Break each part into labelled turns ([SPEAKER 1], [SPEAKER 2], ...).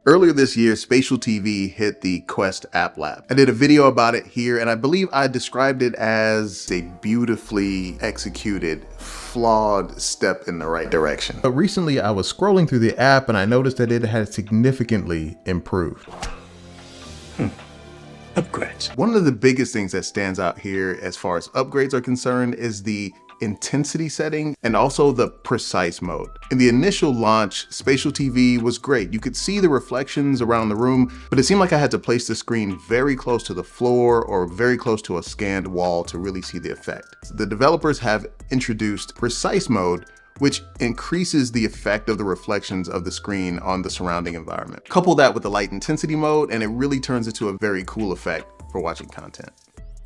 [SPEAKER 1] Earlier this year, Spatial TV hit the Quest App Lab. I did a video about it here, and I believe I described it as a beautifully executed, flawed step in the right direction. But recently I was scrolling through the app and I noticed that it had significantly improved.
[SPEAKER 2] Upgrades.
[SPEAKER 1] One of the biggest things that stands out here as far as upgrades are concerned is the intensity setting and also the precise mode. In the initial launch, Spatial TV was great. You could see the reflections around the room, but it seemed like I had to place the screen very close to the floor or very close to a scanned wall to really see the effect. The developers have introduced precise mode, which increases the effect of the reflections of the screen on the surrounding environment. Couple that with the light intensity mode, and it really turns into a very cool effect for watching content.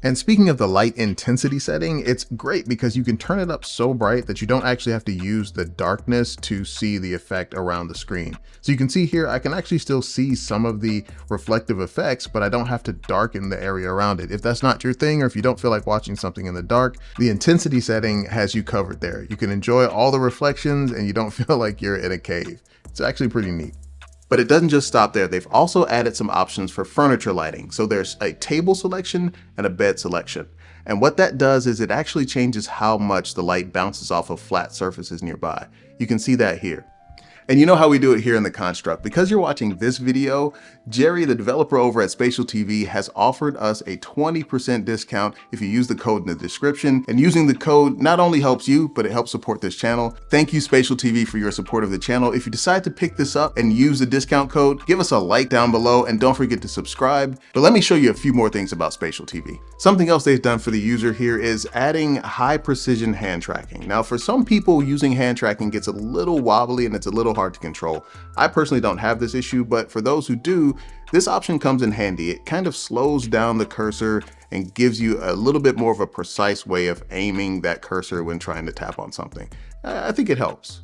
[SPEAKER 1] And speaking of the light intensity setting, it's great because you can turn it up so bright that you don't actually have to use the darkness to see the effect around the screen. So you can see here, I can actually still see some of the reflective effects, but I don't have to darken the area around it. If that's not your thing, or if you don't feel like watching something in the dark, the intensity setting has you covered there. You can enjoy all the reflections and you don't feel like you're in a cave. It's actually pretty neat. But it doesn't just stop there. They've also added some options for furniture lighting. So there's a table selection and a bed selection. And what that does is it actually changes how much the light bounces off of flat surfaces nearby. You can see that here. And you know how we do it here in the construct. Because you're watching this video, Jerry, the developer over at Spatial TV, has offered us a 20% discount if you use the code in the description. And using the code not only helps you, but it helps support this channel. Thank you, Spatial TV, for your support of the channel. If you decide to pick this up and use the discount code, give us a like down below and don't forget to subscribe. But let me show you a few more things about Spatial TV. Something else they've done for the user here is adding high precision hand tracking. Now, for some people, using hand tracking gets a little wobbly and it's a little hard to control. I personally don't have this issue, but for those who do, this option comes in handy. It kind of slows down the cursor and gives you a little bit more of a precise way of aiming that cursor when trying to tap on something. I think it helps.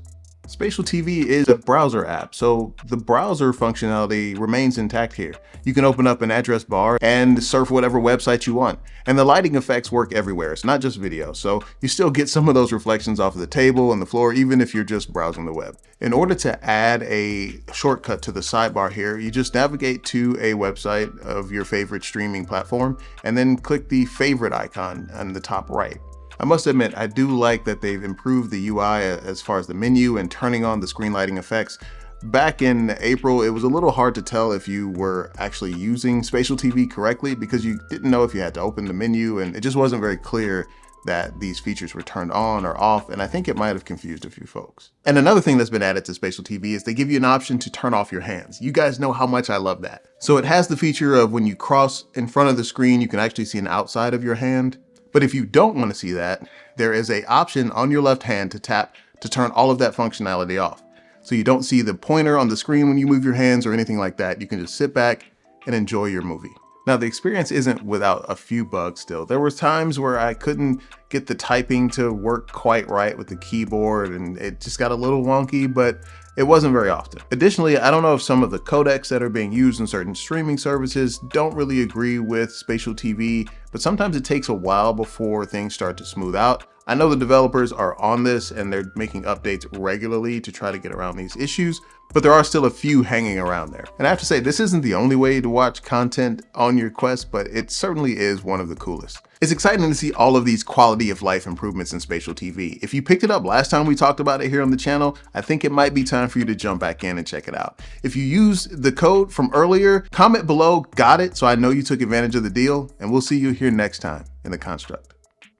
[SPEAKER 1] Spatial TV is a browser app, so the browser functionality remains intact here. You can open up an address bar and surf whatever website you want. And the lighting effects work everywhere. It's not just video, so you still get some of those reflections off of the table and the floor, even if you're just browsing the web. In order to add a shortcut to the sidebar here, you just navigate to a website of your favorite streaming platform and then click the favorite icon on the top right. I must admit, I do like that they've improved the UI as far as the menu and turning on the screen lighting effects. Back in April, it was a little hard to tell if you were actually using Spatial TV correctly because you didn't know if you had to open the menu, and it just wasn't very clear that these features were turned on or off, and I think it might have confused a few folks. And another thing that's been added to Spatial TV is they give you an option to turn off your hands. You guys know how much I love that. So it has the feature of when you cross in front of the screen, you can actually see an outside of your hand. But if you don't want to see that, there is an option on your left hand to tap to turn all of that functionality off. So you don't see the pointer on the screen when you move your hands or anything like that. You can just sit back and enjoy your movie. Now, the experience isn't without a few bugs still. There were times where I couldn't get the typing to work quite right with the keyboard and it just got a little wonky, but it wasn't very often. Additionally, I don't know if some of the codecs that are being used in certain streaming services don't really agree with Spatial TV, but sometimes it takes a while before things start to smooth out. I know the developers are on this and they're making updates regularly to try to get around these issues, but there are still a few hanging around there. And I have to say, this isn't the only way to watch content on your Quest, but it certainly is one of the coolest. It's exciting to see all of these quality of life improvements in Spatial TV. If you picked it up last time we talked about it here on the channel, I think it might be time for you to jump back in and check it out. If you used the code from earlier, comment below, got it, so I know you took advantage of the deal, and we'll see you here next time in the Construct.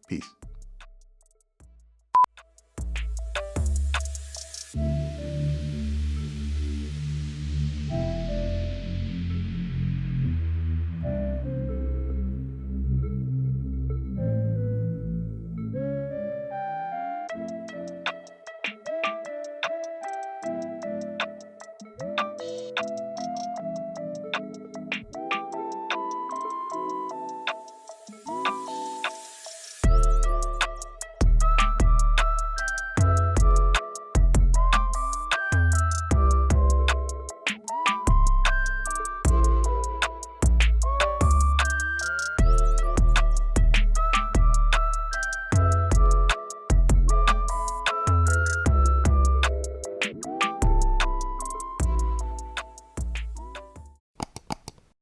[SPEAKER 1] Peace.